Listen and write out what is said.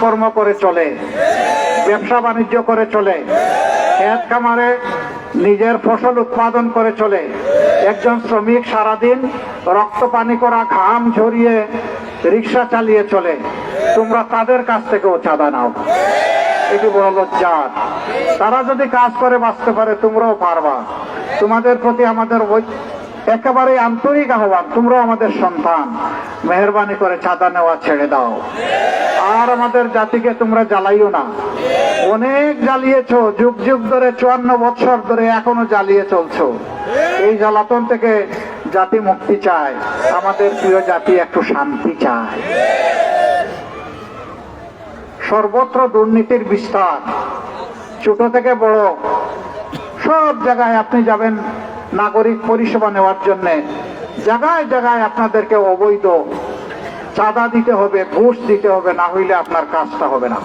কাজকর্ম করে চলে, ব্যবসা বাণিজ্য করে চলে, ক্ষেত খামারে নিজের ফসল উৎপাদন করে চলে। একজন শ্রমিক সারাদিন রক্ত পানি করা ঘাম ঝরিয়ে রিক্সা চালিয়ে চলে, তোমরা তাদের কাছ থেকেও চাঁদা নাও। এটি বড় লজ্জার। তারা যদি কাজ করে বাঁচতে পারে, তোমরাও পারবা। তোমাদের প্রতি আমাদের একেবারে আন্তরিক আহ্বান, তোমরাও আমাদের সন্তান, মেহেরবানি করে চাঁদা নেওয়া ছেড়ে দাও। আর আমাদের জাতিকে তোমরা জ্বালাইও না। অনেক জ্বালিয়েছো, যুগ যুগ ধরে, 54 বছর ধরে এখনো জ্বালিয়ে চলছো। এই জ্বালাতন থেকে জাতি মুক্তি চায়। আমাদের প্রিয় জাতি একটু শান্তি চায়। সর্বত্র দুর্নীতির বিস্তার, ছোট থেকে বড় সব জায়গায় আপনি যাবেন নাগরিক পরিষেবা নেওয়ার জন্য, জায়গায় জায়গায় আপনাদেরকে অবৈধ চাঁদা দিতে হবে, ঘুষ দিতে হবে, না হইলে আপনার কাজটা হবে না।